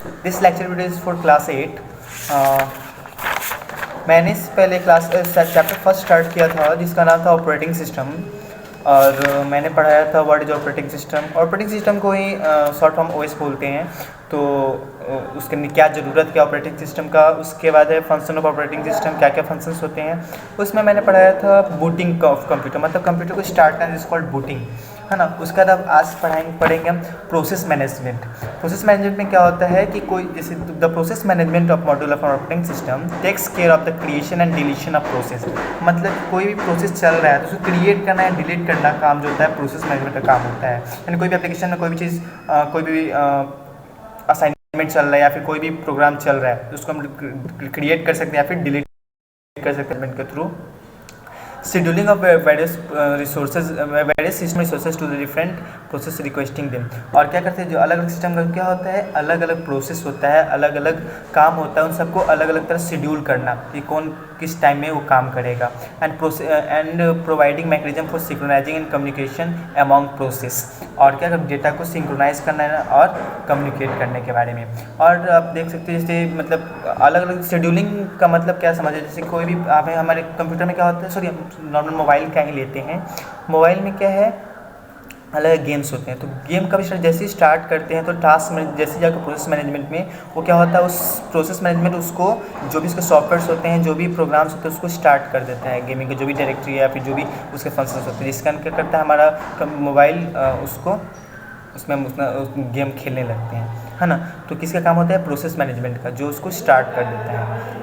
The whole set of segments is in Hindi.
This lecture video is for class 8। मैंने पहले चैप्टर फर्स्ट स्टार्ट किया था जिसका नाम था ऑपरेटिंग सिस्टम, और मैंने पढ़ाया था what is operating system. Operating system को ही शॉर्ट फॉर्म ओएस बोलते हैं। तो उसके क्या ज़रूरत क्या ऑपरेटिंग सिस्टम का, उसके बाद है फंक्शन ऑफ ऑपरेटिंग सिस्टम, क्या क्या फंक्शंस होते हैं। उसमें मैंने पढ़ाया था बूटिंग ऑफ कंप्यूटर, मतलब कंप्यूटर को स्टार्ट करना इज कॉल्ड बूटिंग, है ना। उसके बाद अब आज पढ़ेंगे हम प्रोसेस मैनेजमेंट। प्रोसेस मैनेजमेंट में क्या होता है कि कोई जैसे the process management of module of operating system takes care of the creation and deletion of process. मतलब कोई भी प्रोसेस चल रहा है तो उसको क्रिएट करना है, डिलीट करना काम जो होता है प्रोसेस मैनेजमेंट का काम होता है। यानी कोई भी एप्लीकेशन में कोई भी चीज़ कोई भी असाइनमेंट चल रहा है या फिर कोई भी प्रोग्राम चल रहा है तो उसको हम क्रिएट कर सकते हैं या फिर डिलीट कर सकते हैं के through. Scheduling of various system resources to the different process requesting them. और क्या करते हैं, जो अलग अलग सिस्टम का क्या होता है, अलग अलग प्रोसेस होता है, अलग अलग काम होता है, उन सबको अलग अलग तरह शेड्यूल करना कि कौन किस टाइम में वो काम करेगा। And providing mechanism for synchronising and communication among process. और क्या डेटा को सिंक्रोनाइज करना है और कम्युनिकेट करने के बारे में। और आप देख सकते हैं जैसे मतलब अलग अलग शेड्यूलिंग का मतलब क्या समझे, जैसे कोई भी आप हमारे कंप्यूटर में क्या होता है, सॉरी नॉर्मल मोबाइल का ही लेते हैं। मोबाइल में क्या है, अलग गेम्स होते हैं। तो गेम का भी जैसे ही स्टार्ट करते हैं तो टास्क में जैसे जाकर प्रोसेस मैनेजमेंट में वो क्या होता है, उस प्रोसेस मैनेजमेंट उसको जो भी उसके सॉफ्टवेयर्स होते हैं, जो भी प्रोग्राम्स होते हैं उसको स्टार्ट कर देता है। गेमिंग के जो भी डायरेक्टरी है या फिर जो भी उसके फंक्शंस होते हैं, जिसका क्या करता है हमारा मोबाइल उसको उसमें हम उसमें गेम खेलने लगते हैं, है ना। तो किसका काम होता है, प्रोसेस मैनेजमेंट का, जो उसको स्टार्ट कर देता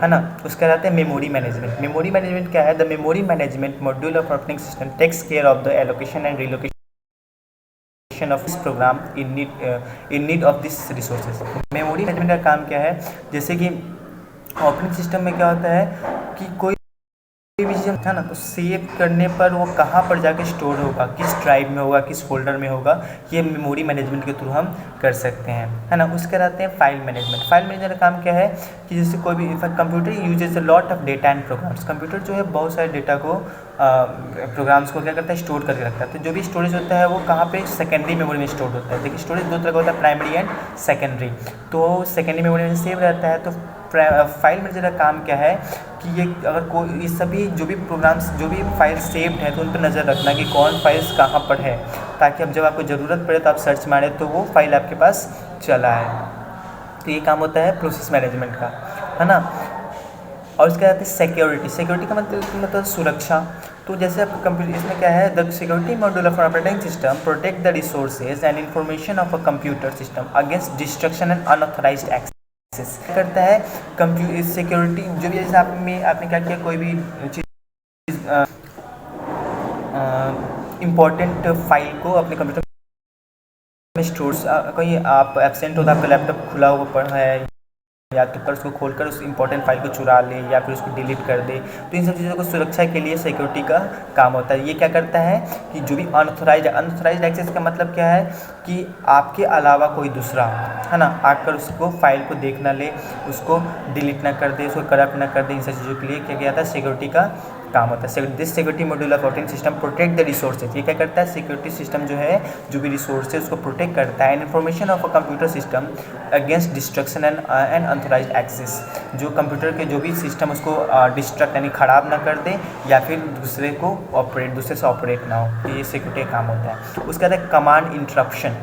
है ना। उसका रहता है मेमोरी मैनेजमेंट। मेमोरी मैनेजमेंट क्या है, the memory management module of operating system takes care of the allocation and relocation of this program in need of this resources. Memory management का काम क्या है, जैसे कि ऑपरेटिंग सिस्टम में क्या होता है कि कोई भी चीज़ है ना, तो सेव करने पर वो कहाँ पर जाके स्टोर होगा, किस ड्राइव में होगा, किस फोल्डर में होगा, ये मेमोरी मैनेजमेंट के थ्रू हम कर सकते हैं, है ना। उसके रहते हैं फाइल मैनेजमेंट। फाइल मैनेजमेंट का काम क्या है कि जैसे कोई भी computer uses a lot of data and programs. Computer जो है बहुत सारे डेटा को प्रोग्राम्स को क्या करता है, स्टोर करके रखता है। तो जो भी स्टोरेज होता है वो कहाँ पे, सेकेंडरी मेमोरी में स्टोर होता है। देखिए स्टोरेज दो तरह का होता है, प्राइमरी एंड सेकेंडरी। तो सेकेंडरी मेमोरी में सेव रहता है। तो फाइल मैनेजर का काम क्या है कि ये अगर कोई ये सभी जो भी प्रोग्राम्स जो भी फाइल सेव्ड है तो उन पर नज़र रखना कि कौन फाइल्स कहाँ पर है, ताकि अब जब आपको ज़रूरत पड़े तो आप सर्च मारें तो वो फाइल आपके पास चला है। तो ये काम होता है प्रोसेस मैनेजमेंट का, है ना। और इसके बाद सिक्योरिटी। सिक्योरिटी का मतलब सुरक्षा। तो जैसे आप कंप्यूटर इसमें क्या है, the security module of operating system protect the resources and information of a computer system against destruction and unauthorised access करता है। कंप्यूटर सिक्योरिटी जो भी जैसे आपने क्या किया, कोई भी चीज़ इम्पोर्टेंट फाइल को अपने कंप्यूटर में स्टोर, कहीं आप एब्सेंट हो तो आपका लैपटॉप खुला हुआ पड़ा है या तो कर उसको खोलकर उस इंपॉर्टेंट फाइल को चुरा ले या फिर उसको डिलीट कर दे। तो इन सब चीज़ों को सुरक्षा के लिए सिक्योरिटी का काम होता है। ये क्या करता है कि जो भी अनऑथराइज्ड एक्सेस का मतलब क्या है कि आपके अलावा कोई दूसरा, है ना, आकर उसको फाइल को देख ना ले, उसको डिलीट ना कर दे, उसको करप्ट ना कर दे। इन सब चीज़ों के लिए क्या जाता है, सिक्योरिटी का काम होता है। This security module of operating system protect the resources. ये क्या करता है, सिक्योरिटी सिस्टम जो है जो भी रिसोर्स है उसको प्रोटेक्ट करता है। Information of a computer system against destruction and unauthorised access. जो कंप्यूटर के जो भी सिस्टम उसको डिस्ट्रक्ट यानी ख़राब ना कर दे या फिर दूसरे से ऑपरेट ना हो, ये सिक्योरिटी का काम होता है। उसके बाद command interruption.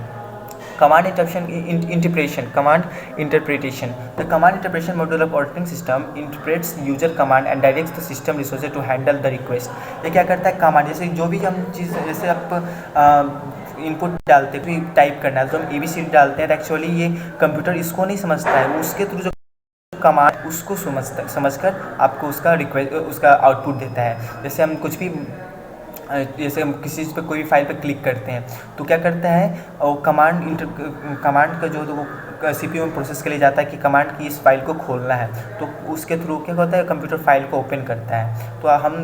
Command interpretation the command interpretation module of operating system interprets user command and directs the system resources to handle the request. ये क्या करता है, कमांड जैसे जो भी हम चीज़ जैसे आप इनपुट डालते हैं, कोई टाइप करना है तो हम ABCD डालते हैं, तो एक्चुअली ये कंप्यूटर इसको नहीं समझता है, वो उसके थ्रू जो कमांड उसको समझकर आपको उसका आउटपुट देता है। जैसे हम कुछ भी जैसे हम किसी चीज़ पे कोई भी फाइल पे क्लिक करते हैं तो क्या करता है, वो कमांड का जो वो CPU में प्रोसेस के लिए जाता है कि कमांड की इस फाइल को खोलना है, तो उसके थ्रू क्या होता है, कंप्यूटर फाइल को ओपन करता है। तो हम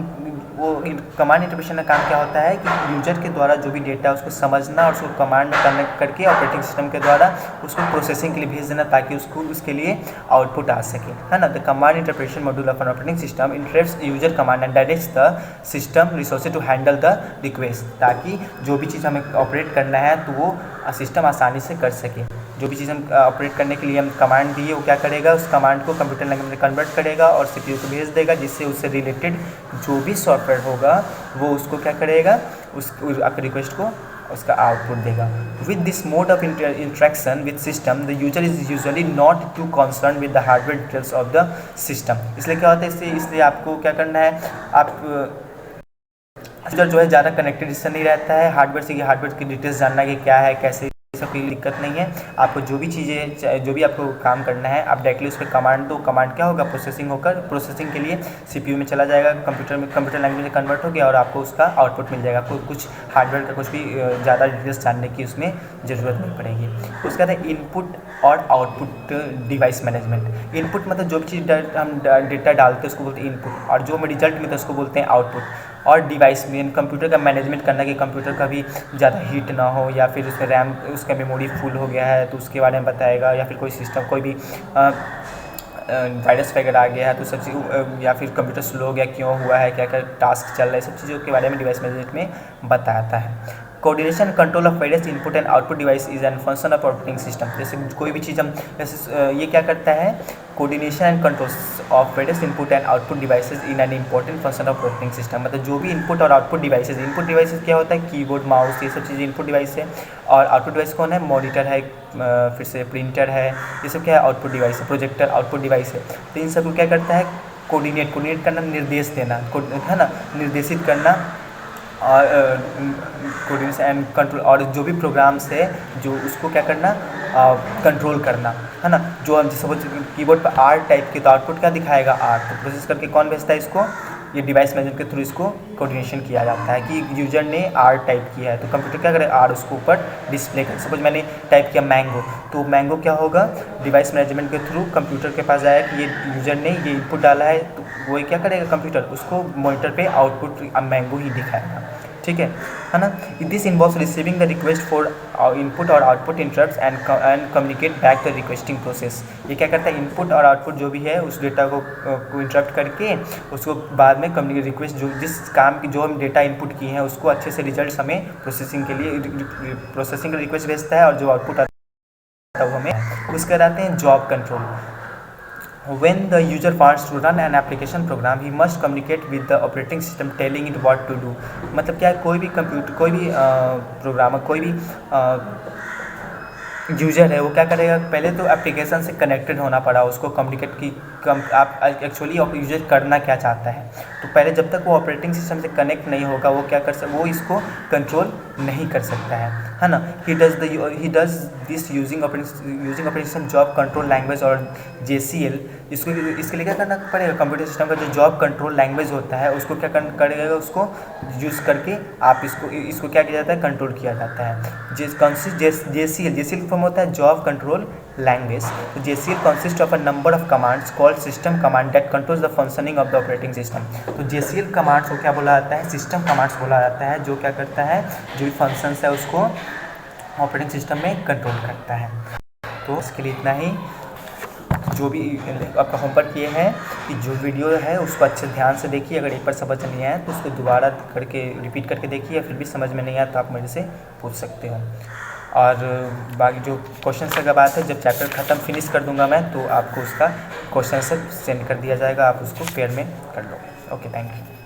वो कमांड इंटरप्रिटेशन का काम क्या होता है कि यूजर के द्वारा जो भी डेटा है उसको समझना और उसको कमांड में कनेक्ट करके ऑपरेटिंग सिस्टम के द्वारा उसको प्रोसेसिंग के लिए भेज देना, ताकि उसके लिए आउटपुट आ सके, है ना। The command interpretation module of an operating system interrupts user command and directs the system resources to handle the request, ताकि जो भी चीज़ हमें ऑपरेट करना है तो वो सिस्टम आसानी से कर सके। जो भी चीज़ हम ऑपरेट करने के लिए हम कमांड दिए वो क्या करेगा, उस कमांड को कंप्यूटर लैंग्वेज में कन्वर्ट करेगा और सीपीयू को भेज देगा, जिससे उससे रिलेटेड जो भी सॉफ्टवेयर होगा वो उसको क्या करेगा, उस आपके रिक्वेस्ट को उसका आउटपुट देगा। With this mode of interaction with system the user is usually not too concern with the hardware details of the system. इसलिए क्या होता है, इसलिए आपको क्या करना है, आप यूजर जो है ज़्यादा कनेक्टेड इससे नहीं रहता है हार्डवेयर से, कि हार्डवेयर की डिटेल्स जानना कि क्या है कैसे, सब कोई दिक्कत नहीं है। आपको जो भी चीज़ें, जो भी आपको काम करना है, आप डायरेक्टली उस पर कमांड दो, कमांड क्या होगा, प्रोसेसिंग होकर प्रोसेसिंग के लिए सीपीयू में चला जाएगा, कंप्यूटर लैंग्वेज में कन्वर्ट हो गया और आपको उसका आउटपुट मिल जाएगा। आपको कुछ हार्डवेयर का कुछ भी ज़्यादा डिटेल्स जानने की उसमें ज़रूरत नहीं पड़ेगी। उसके बाद इनपुट और आउटपुट डिवाइस मैनेजमेंट। इनपुट मतलब जो भी चीज़ हम डेटा डालते हैं उसको बोलते हैं इनपुट, और जो हमें रिजल्ट मिलता है उसको बोलते हैं आउटपुट। और डिवाइस में कंप्यूटर का मैनेजमेंट करना, कि कंप्यूटर कभी ज़्यादा हीट ना हो, या फिर उसका रैम, उसका मेमोरी फुल हो गया है तो उसके बारे में बताएगा, या फिर कोई सिस्टम कोई भी वायरस वगैरह आ गया है तो सब चीज़, या फिर कंप्यूटर स्लो हो गया क्यों हुआ है, क्या क्या टास्क चल रहा है, सब चीज़ों के बारे में डिवाइस मैनेजमेंट में बताता है। Coordination control of various input and output device is an function of operating system. जैसे कोई भी चीज़ हम जैसे ये क्या करता है, coordination and control of various input and output devices in an important function of operating system. मतलब जो भी इनपुट और आउटपुट डिवाइसेज क्या होता है, कीबोर्ड, माउस, ये सब चीज़ें इनपुट डिवाइस है। और आउटपुट डिवाइस कौन है, मॉनिटर है, फिर से प्रिंटर है, ये सब क्या है, आउटपुट डिवाइस है। प्रोजेक्टर आउटपुट डिवाइस है। तो इन सब को क्या करता है, कोऑर्डिनेट करना, निर्देश देना है ना, निर्देशित करना, और कोऑर्डिनेशन एंड कंट्रोल, और जो भी प्रोग्राम्स है जो उसको क्या करना, कंट्रोल करना, है ना। जो हम सपोज कीबोर्ड पर आर टाइप के तो आउटपुट क्या दिखाएगा, आर। तो प्रोसेस करके कौन भेजता है इसको, ये डिवाइस मैनेजर के थ्रू इसको कोऑर्डिनेशन किया जाता है कि यूजर ने आर टाइप किया है तो कंप्यूटर क्या करे, आर उसको ऊपर डिस्प्ले करे। सपोज मैंने टाइप किया मैंगो, तो मैंगो क्या होगा, डिवाइस मैनेजमेंट के थ्रू कंप्यूटर के पास जाएगा कि ये यूजर ने ये इनपुट डाला है, तो वो क्या करेगा, कंप्यूटर उसको मॉनिटर पे आउटपुट मैंगो ही दिखाएगा, ठीक है ना। This involves receiving the request for input और output interrupts and communicate back the requesting process. ये क्या करता है, इनपुट और आउटपुट जो भी है उस डेटा को इंटरप्ट करके उसको बाद में कम्युनिकेट रिक्वेस्ट, जो जिस काम की जो हम डेटा इनपुट किए हैं उसको अच्छे से रिजल्ट हमें प्रोसेसिंग के लिए प्रोसेसिंग का रिक्वेस्ट भेजता है, और जो आउटपुट आता है वो हमें उसके आते हैं job control. When the user wants to run an application program, he must communicate with the operating system telling it what to do। मतलब क्या है, कोई भी प्रोग्रामर, कोई भी यूजर है वो क्या करेगा, पहले तो एप्लीकेशन से कनेक्टेड होना पड़ा उसको, कम्युनिकेट की आप एक्चुअली यूजर करना क्या चाहता है। तो पहले जब तक वो ऑपरेटिंग सिस्टम से कनेक्ट नहीं होगा वो क्या कर सकता, वो इसको कंट्रोल नहीं कर सकता है ना। He does this using operating system job control language और JCL। इसके लिए क्या करना पड़ेगा, कंप्यूटर सिस्टम का जो जॉब कंट्रोल लैंग्वेज होता है उसको क्या करेगा, उसको यूज़ करके आप इसको क्या किया जाता है, कंट्रोल किया जाता है। JCL फॉर्म होता है जॉब कंट्रोल लैंग्वेज। तो JCL consist of a number of commands called system command that controls the functioning of the operating system. तो JCL कमांड्स को क्या बोला जाता है, सिस्टम कमांड्स बोला जाता है, जो क्या करता है, जो भी फंक्शंस है उसको ऑपरेटिंग सिस्टम में कंट्रोल करता है। तो इसके लिए इतना ही। जो भी आपका होमवर्क ये है कि जो वीडियो है उसको अच्छे ध्यान से देखिए, अगर एक बार समझ नहीं आया तो उसको दोबारा करके रिपीट करके देखिए, या फिर भी समझ में नहीं आया तो आप मेरे से पूछ सकते हो। और बाकी जो क्वेश्चन का बात है, जब चैप्टर ख़त्म फिनिश कर दूंगा मैं तो आपको उसका क्वेश्चन सेंड कर दिया जाएगा, आप उसको पेयर में कर लो। Okay, thank you.